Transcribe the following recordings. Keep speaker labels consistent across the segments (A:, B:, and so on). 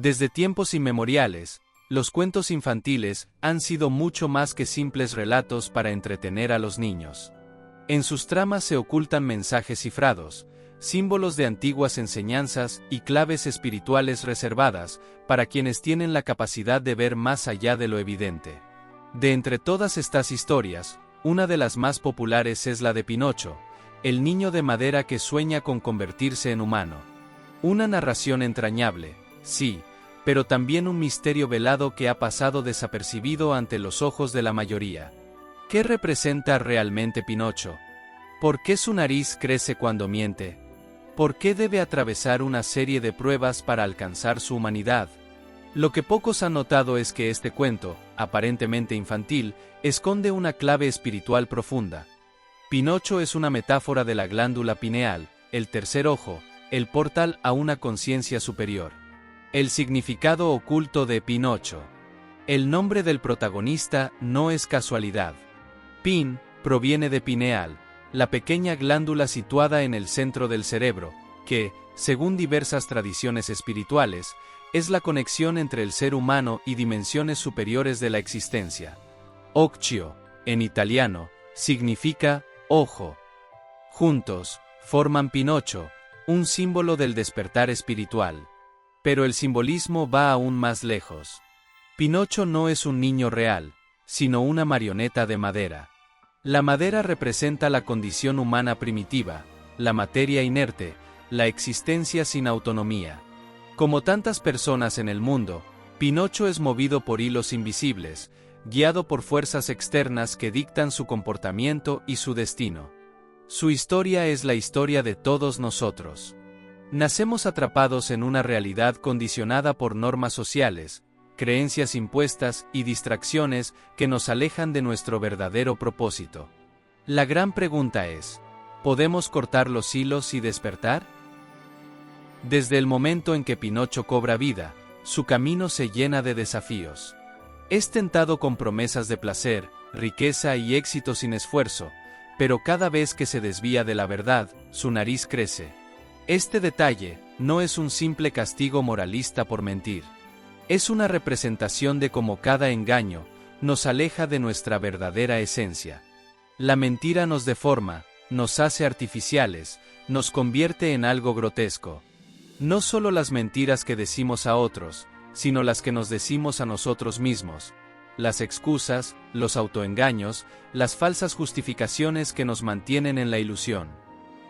A: Desde tiempos inmemoriales, los cuentos infantiles han sido mucho más que simples relatos para entretener a los niños. En sus tramas se ocultan mensajes cifrados, símbolos de antiguas enseñanzas y claves espirituales reservadas para quienes tienen la capacidad de ver más allá de lo evidente. De entre todas estas historias, una de las más populares es la de Pinocho, el niño de madera que sueña con convertirse en humano. Una narración entrañable, sí, pero también un misterio velado que ha pasado desapercibido ante los ojos de la mayoría. ¿Qué representa realmente Pinocho? ¿Por qué su nariz crece cuando miente? ¿Por qué debe atravesar una serie de pruebas para alcanzar su humanidad? Lo que pocos han notado es que este cuento, aparentemente infantil, esconde una clave espiritual profunda. Pinocho es una metáfora de la glándula pineal, el tercer ojo, el portal a una conciencia superior. El significado oculto de Pinocho. El nombre del protagonista no es casualidad. Pin proviene de pineal, la pequeña glándula situada en el centro del cerebro, que, según diversas tradiciones espirituales, es la conexión entre el ser humano y dimensiones superiores de la existencia. Occhio, en italiano, significa ojo. Juntos, forman Pinocho, un símbolo del despertar espiritual. Pero el simbolismo va aún más lejos. Pinocho no es un niño real, sino una marioneta de madera. La madera representa la condición humana primitiva, la materia inerte, la existencia sin autonomía. Como tantas personas en el mundo, Pinocho es movido por hilos invisibles, guiado por fuerzas externas que dictan su comportamiento y su destino. Su historia es la historia de todos nosotros. Nacemos atrapados en una realidad condicionada por normas sociales, creencias impuestas y distracciones que nos alejan de nuestro verdadero propósito. La gran pregunta es, ¿podemos cortar los hilos y despertar? Desde el momento en que Pinocho cobra vida, su camino se llena de desafíos. Es tentado con promesas de placer, riqueza y éxito sin esfuerzo, pero cada vez que se desvía de la verdad, su nariz crece. Este detalle no es un simple castigo moralista por mentir. Es una representación de cómo cada engaño nos aleja de nuestra verdadera esencia. La mentira nos deforma, nos hace artificiales, nos convierte en algo grotesco. No solo las mentiras que decimos a otros, sino las que nos decimos a nosotros mismos. Las excusas, los autoengaños, las falsas justificaciones que nos mantienen en la ilusión.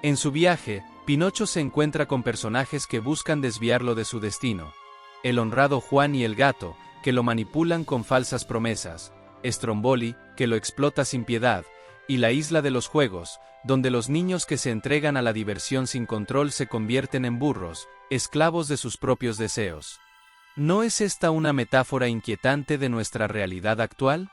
A: En su viaje, Pinocho se encuentra con personajes que buscan desviarlo de su destino. El honrado Juan y el gato, que lo manipulan con falsas promesas. Stromboli, que lo explota sin piedad. Y la isla de los juegos, donde los niños que se entregan a la diversión sin control se convierten en burros, esclavos de sus propios deseos. ¿No es esta una metáfora inquietante de nuestra realidad actual?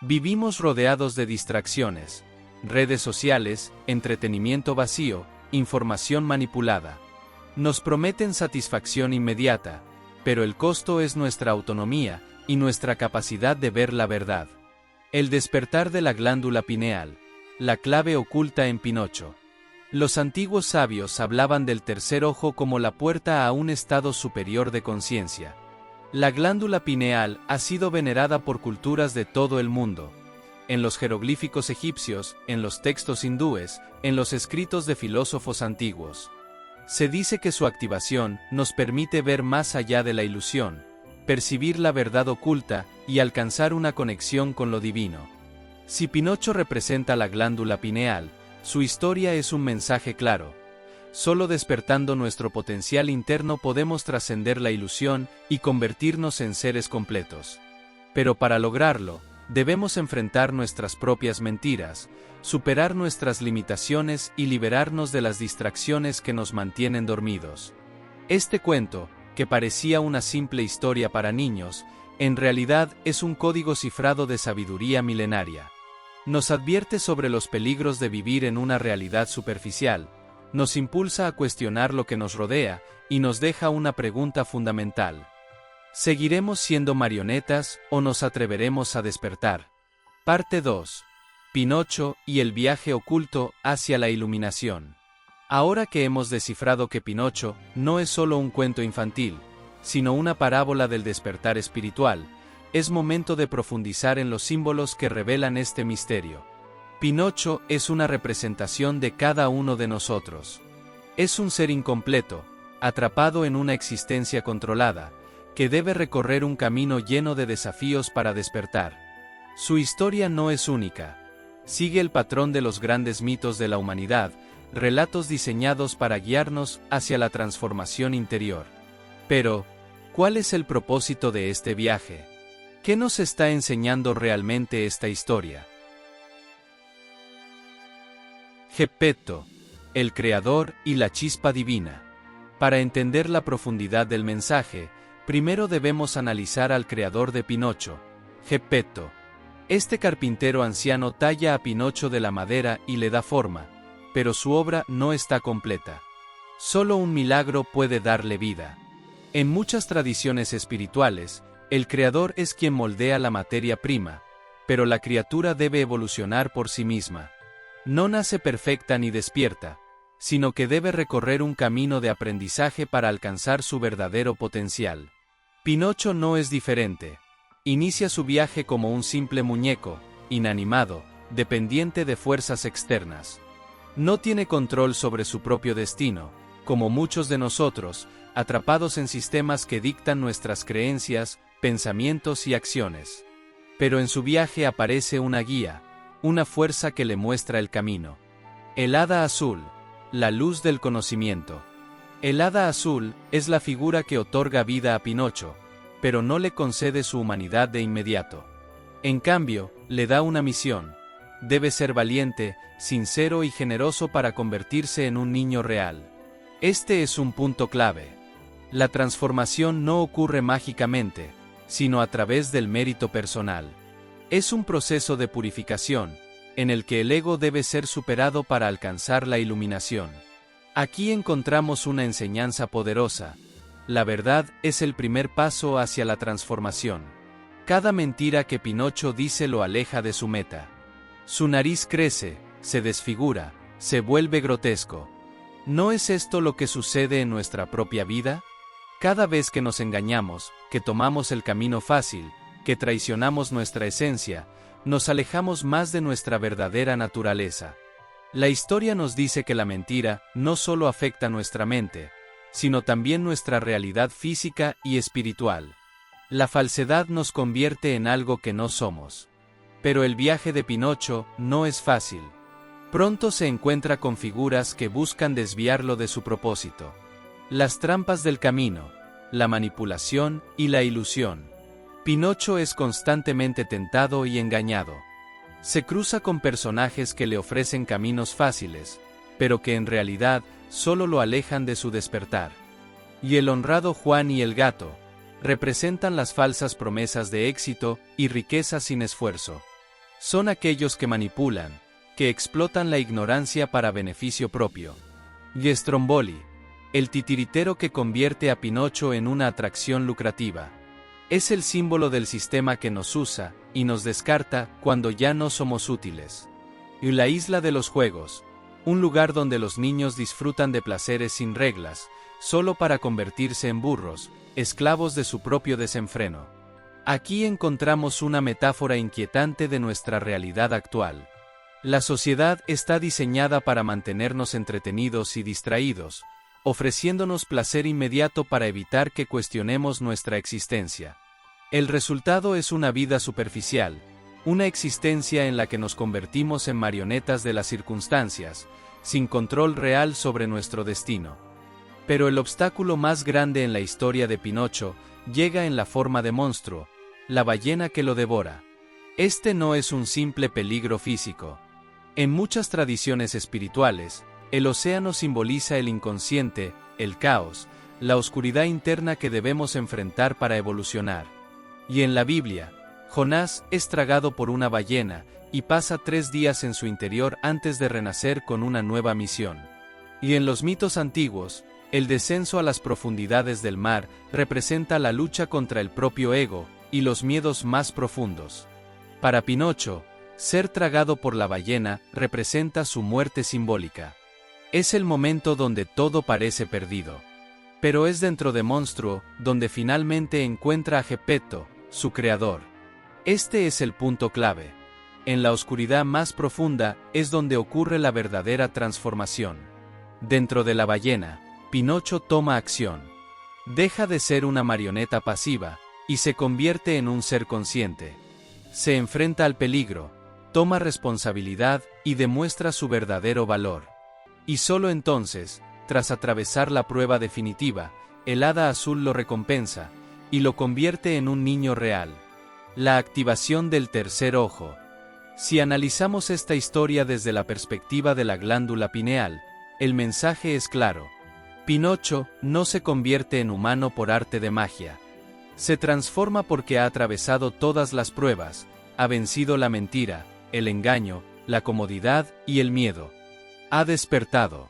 A: Vivimos rodeados de distracciones, redes sociales, entretenimiento vacío, información manipulada. Nos prometen satisfacción inmediata, pero el costo es nuestra autonomía y nuestra capacidad de ver la verdad. El despertar de la glándula pineal, la clave oculta en Pinocho. Los antiguos sabios hablaban del tercer ojo como la puerta a un estado superior de conciencia. La glándula pineal ha sido venerada por culturas de todo el mundo. En los jeroglíficos egipcios, en los textos hindúes, en los escritos de filósofos antiguos. Se dice que su activación nos permite ver más allá de la ilusión, percibir la verdad oculta y alcanzar una conexión con lo divino. Si Pinocho representa la glándula pineal, su historia es un mensaje claro. Solo despertando nuestro potencial interno podemos trascender la ilusión y convertirnos en seres completos. Pero para lograrlo, debemos enfrentar nuestras propias mentiras, superar nuestras limitaciones y liberarnos de las distracciones que nos mantienen dormidos. Este cuento, que parecía una simple historia para niños, en realidad es un código cifrado de sabiduría milenaria. Nos advierte sobre los peligros de vivir en una realidad superficial, nos impulsa a cuestionar lo que nos rodea y nos deja una pregunta fundamental. ¿Seguiremos siendo marionetas o nos atreveremos a despertar? Parte 2. Pinocho y el viaje oculto hacia la iluminación. Ahora que hemos descifrado que Pinocho no es solo un cuento infantil, sino una parábola del despertar espiritual, es momento de profundizar en los símbolos que revelan este misterio. Pinocho es una representación de cada uno de nosotros. Es un ser incompleto, atrapado en una existencia controlada, que debe recorrer un camino lleno de desafíos para despertar. Su historia no es única. Sigue el patrón de los grandes mitos de la humanidad, relatos diseñados para guiarnos hacia la transformación interior. Pero, ¿cuál es el propósito de este viaje? ¿Qué nos está enseñando realmente esta historia? Geppetto, el creador y la chispa divina. Para entender la profundidad del mensaje, primero debemos analizar al creador de Pinocho, Geppetto. Este carpintero anciano talla a Pinocho de la madera y le da forma, pero su obra no está completa. Solo un milagro puede darle vida. En muchas tradiciones espirituales, el creador es quien moldea la materia prima, pero la criatura debe evolucionar por sí misma. No nace perfecta ni despierta, sino que debe recorrer un camino de aprendizaje para alcanzar su verdadero potencial. Pinocho no es diferente. Inicia su viaje como un simple muñeco, inanimado, dependiente de fuerzas externas. No tiene control sobre su propio destino, como muchos de nosotros, atrapados en sistemas que dictan nuestras creencias, pensamientos y acciones. Pero en su viaje aparece una guía, una fuerza que le muestra el camino. El hada azul, la luz del conocimiento. El hada azul es la figura que otorga vida a Pinocho, pero no le concede su humanidad de inmediato. En cambio, le da una misión. Debe ser valiente, sincero y generoso para convertirse en un niño real. Este es un punto clave. La transformación no ocurre mágicamente, sino a través del mérito personal. Es un proceso de purificación, en el que el ego debe ser superado para alcanzar la iluminación. Aquí encontramos una enseñanza poderosa. La verdad es el primer paso hacia la transformación. Cada mentira que Pinocho dice lo aleja de su meta. Su nariz crece, se desfigura, se vuelve grotesco. ¿No es esto lo que sucede en nuestra propia vida? Cada vez que nos engañamos, que tomamos el camino fácil, que traicionamos nuestra esencia, nos alejamos más de nuestra verdadera naturaleza. La historia nos dice que la mentira no solo afecta nuestra mente, sino también nuestra realidad física y espiritual. La falsedad nos convierte en algo que no somos. Pero el viaje de Pinocho no es fácil. Pronto se encuentra con figuras que buscan desviarlo de su propósito. Las trampas del camino, la manipulación y la ilusión. Pinocho es constantemente tentado y engañado. Se cruza con personajes que le ofrecen caminos fáciles, pero que en realidad solo lo alejan de su despertar. Y el honrado Juan y el gato representan las falsas promesas de éxito y riqueza sin esfuerzo. Son aquellos que manipulan, que explotan la ignorancia para beneficio propio. Y Stromboli, el titiritero que convierte a Pinocho en una atracción lucrativa. Es el símbolo del sistema que nos usa y nos descarta cuando ya no somos útiles. Y la isla de los juegos, un lugar donde los niños disfrutan de placeres sin reglas, solo para convertirse en burros, esclavos de su propio desenfreno. Aquí encontramos una metáfora inquietante de nuestra realidad actual. La sociedad está diseñada para mantenernos entretenidos y distraídos, ofreciéndonos placer inmediato para evitar que cuestionemos nuestra existencia. El resultado es una vida superficial, una existencia en la que nos convertimos en marionetas de las circunstancias, sin control real sobre nuestro destino. Pero el obstáculo más grande en la historia de Pinocho llega en la forma de monstruo, la ballena que lo devora. Este no es un simple peligro físico. En muchas tradiciones espirituales, el océano simboliza el inconsciente, el caos, la oscuridad interna que debemos enfrentar para evolucionar. Y en la Biblia, Jonás es tragado por una ballena y pasa 3 días en su interior antes de renacer con una nueva misión. Y en los mitos antiguos, el descenso a las profundidades del mar representa la lucha contra el propio ego y los miedos más profundos. Para Pinocho, ser tragado por la ballena representa su muerte simbólica. Es el momento donde todo parece perdido. Pero es dentro de Monstruo donde finalmente encuentra a Geppetto, su creador. Este es el punto clave. En la oscuridad más profunda es donde ocurre la verdadera transformación. Dentro de la ballena, Pinocho toma acción. Deja de ser una marioneta pasiva y se convierte en un ser consciente. Se enfrenta al peligro, toma responsabilidad y demuestra su verdadero valor. Y solo entonces, tras atravesar la prueba definitiva, el Hada Azul lo recompensa y lo convierte en un niño real. La activación del tercer ojo. Si analizamos esta historia desde la perspectiva de la glándula pineal, el mensaje es claro. Pinocho no se convierte en humano por arte de magia. Se transforma porque ha atravesado todas las pruebas, ha vencido la mentira, el engaño, la comodidad y el miedo. Ha despertado.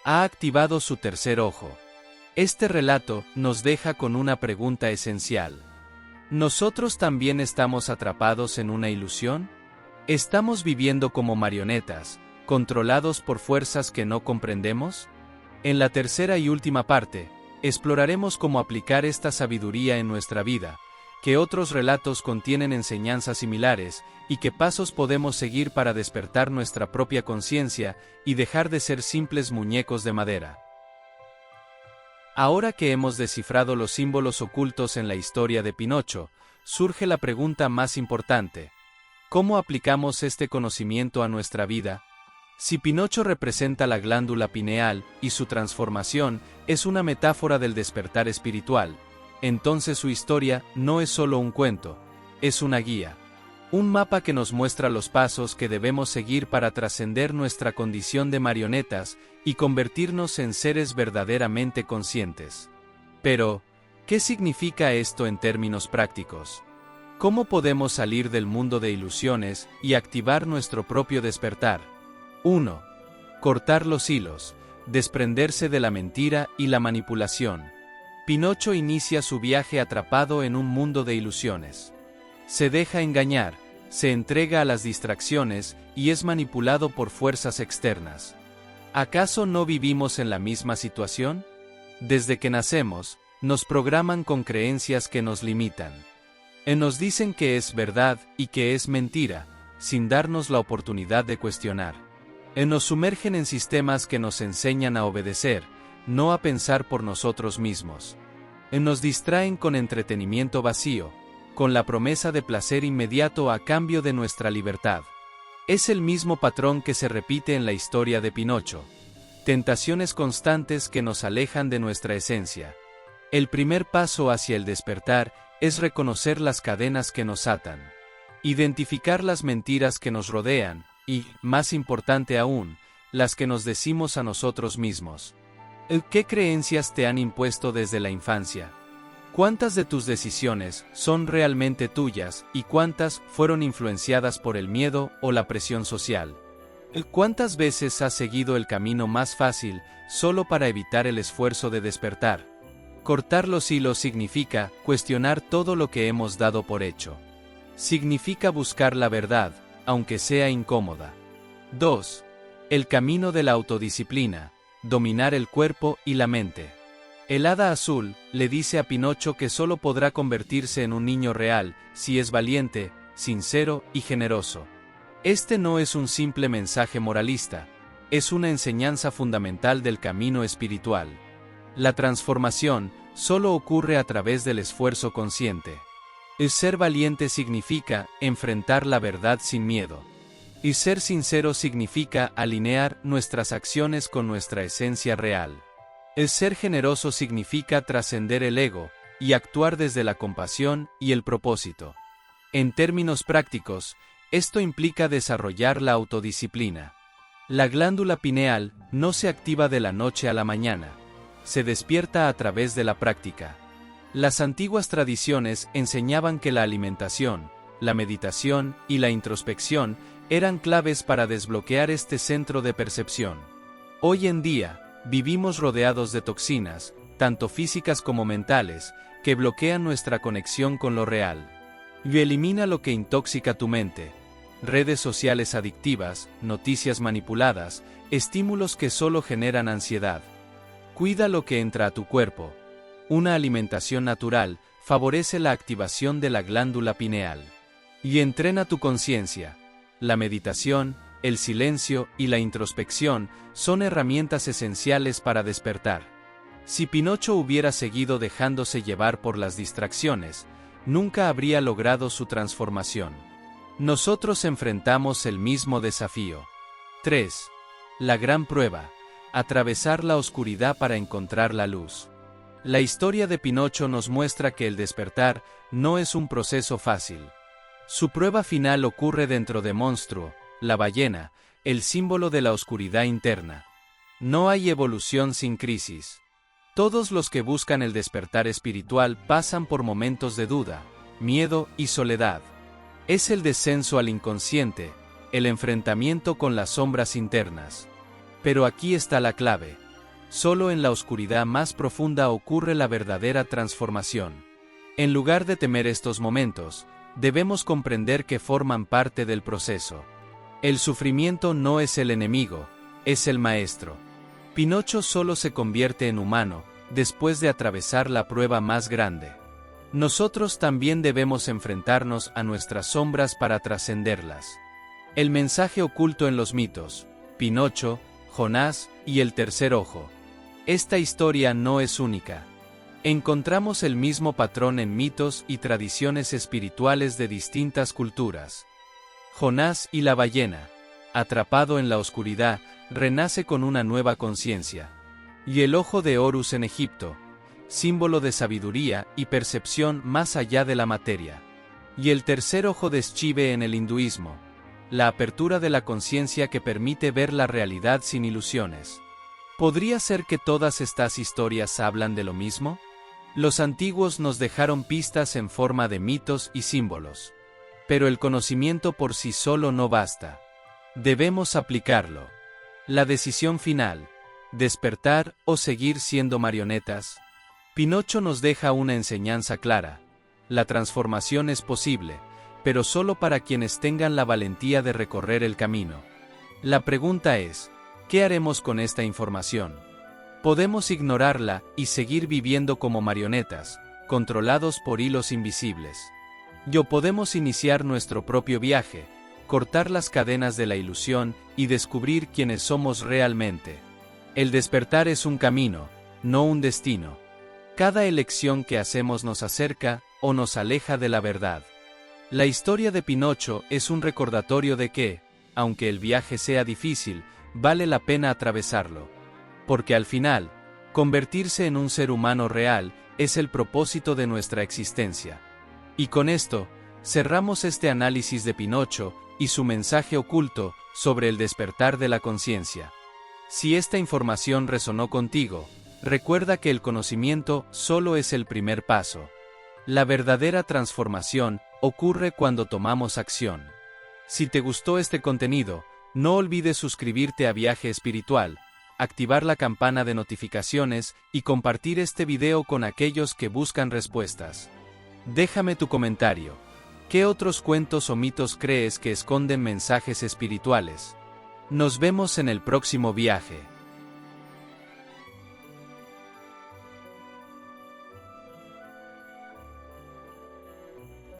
A: Ha activado su tercer ojo. Este relato nos deja con una pregunta esencial. ¿Nosotros también estamos atrapados en una ilusión? ¿Estamos viviendo como marionetas, controlados por fuerzas que no comprendemos? En la tercera y última parte, exploraremos cómo aplicar esta sabiduría en nuestra vida, qué otros relatos contienen enseñanzas similares y qué pasos podemos seguir para despertar nuestra propia conciencia y dejar de ser simples muñecos de madera. Ahora que hemos descifrado los símbolos ocultos en la historia de Pinocho, surge la pregunta más importante. ¿Cómo aplicamos este conocimiento a nuestra vida? Si Pinocho representa la glándula pineal y su transformación es una metáfora del despertar espiritual, entonces su historia no es solo un cuento, es una guía. Un mapa que nos muestra los pasos que debemos seguir para trascender nuestra condición de marionetas y convertirnos en seres verdaderamente conscientes. Pero, ¿qué significa esto en términos prácticos? ¿Cómo podemos salir del mundo de ilusiones y activar nuestro propio despertar? 1. Cortar los hilos, desprenderse de la mentira y la manipulación. Pinocho inicia su viaje atrapado en un mundo de ilusiones. Se deja engañar, se entrega a las distracciones y es manipulado por fuerzas externas. ¿Acaso no vivimos en la misma situación? Desde que nacemos, nos programan con creencias que nos limitan. Nos dicen que es verdad y que es mentira, sin darnos la oportunidad de cuestionar. Nos sumergen en sistemas que nos enseñan a obedecer, no a pensar por nosotros mismos. Nos distraen con entretenimiento vacío, con la promesa de placer inmediato a cambio de nuestra libertad. Es el mismo patrón que se repite en la historia de Pinocho. Tentaciones constantes que nos alejan de nuestra esencia. El primer paso hacia el despertar es reconocer las cadenas que nos atan. Identificar las mentiras que nos rodean y, más importante aún, las que nos decimos a nosotros mismos. ¿Qué creencias te han impuesto desde la infancia? ¿Cuántas de tus decisiones son realmente tuyas y cuántas fueron influenciadas por el miedo o la presión social? ¿Cuántas veces has seguido el camino más fácil solo para evitar el esfuerzo de despertar? Cortar los hilos significa cuestionar todo lo que hemos dado por hecho. Significa buscar la verdad, aunque sea incómoda. 2. El camino de la autodisciplina, dominar el cuerpo y la mente. El Hada Azul le dice a Pinocho que solo podrá convertirse en un niño real si es valiente, sincero y generoso. Este no es un simple mensaje moralista, es una enseñanza fundamental del camino espiritual. La transformación solo ocurre a través del esfuerzo consciente. El ser valiente significa enfrentar la verdad sin miedo. Y ser sincero significa alinear nuestras acciones con nuestra esencia real. El ser generoso significa trascender el ego y actuar desde la compasión y el propósito. En términos prácticos, esto implica desarrollar la autodisciplina. La glándula pineal no se activa de la noche a la mañana. Se despierta a través de la práctica. Las antiguas tradiciones enseñaban que la alimentación, la meditación y la introspección eran claves para desbloquear este centro de percepción. Hoy en día, vivimos rodeados de toxinas, tanto físicas como mentales, que bloquean nuestra conexión con lo real. Y elimina lo que intoxica tu mente. Redes sociales adictivas, noticias manipuladas, estímulos que solo generan ansiedad. Cuida lo que entra a tu cuerpo. Una alimentación natural favorece la activación de la glándula pineal. Y entrena tu conciencia. La meditación, el silencio y la introspección son herramientas esenciales para despertar. Si Pinocho hubiera seguido dejándose llevar por las distracciones, nunca habría logrado su transformación. Nosotros enfrentamos el mismo desafío. 3. La gran prueba. Atravesar la oscuridad para encontrar la luz. La historia de Pinocho nos muestra que el despertar no es un proceso fácil. Su prueba final ocurre dentro de Monstruo, la ballena, el símbolo de la oscuridad interna. No hay evolución sin crisis. Todos los que buscan el despertar espiritual pasan por momentos de duda, miedo y soledad. Es el descenso al inconsciente, el enfrentamiento con las sombras internas. Pero aquí está la clave. Solo en la oscuridad más profunda ocurre la verdadera transformación. En lugar de temer estos momentos, debemos comprender que forman parte del proceso. El sufrimiento no es el enemigo, es el maestro. Pinocho solo se convierte en humano después de atravesar la prueba más grande. Nosotros también debemos enfrentarnos a nuestras sombras para trascenderlas. El mensaje oculto en los mitos, Pinocho, Jonás y el tercer ojo. Esta historia no es única. Encontramos el mismo patrón en mitos y tradiciones espirituales de distintas culturas. Jonás y la ballena, atrapado en la oscuridad, renace con una nueva conciencia. Y el ojo de Horus en Egipto, símbolo de sabiduría y percepción más allá de la materia. Y el tercer ojo de Shiva en el hinduismo, la apertura de la conciencia que permite ver la realidad sin ilusiones. ¿Podría ser que todas estas historias hablan de lo mismo? Los antiguos nos dejaron pistas en forma de mitos y símbolos. Pero el conocimiento por sí solo no basta. Debemos aplicarlo. La decisión final, despertar o seguir siendo marionetas. Pinocho nos deja una enseñanza clara. La transformación es posible, pero solo para quienes tengan la valentía de recorrer el camino. La pregunta es, ¿qué haremos con esta información? Podemos ignorarla y seguir viviendo como marionetas, controlados por hilos invisibles. O podemos iniciar nuestro propio viaje, cortar las cadenas de la ilusión y descubrir quiénes somos realmente. El despertar es un camino, no un destino. Cada elección que hacemos nos acerca o nos aleja de la verdad. La historia de Pinocho es un recordatorio de que, aunque el viaje sea difícil, vale la pena atravesarlo. Porque al final, convertirse en un ser humano real es el propósito de nuestra existencia. Y con esto, cerramos este análisis de Pinocho y su mensaje oculto sobre el despertar de la conciencia. Si esta información resonó contigo, recuerda que el conocimiento solo es el primer paso. La verdadera transformación ocurre cuando tomamos acción. Si te gustó este contenido, no olvides suscribirte a Viaje Espiritual, activar la campana de notificaciones y compartir este video con aquellos que buscan respuestas. Déjame tu comentario. ¿Qué otros cuentos o mitos crees que esconden mensajes espirituales? Nos vemos en el próximo viaje.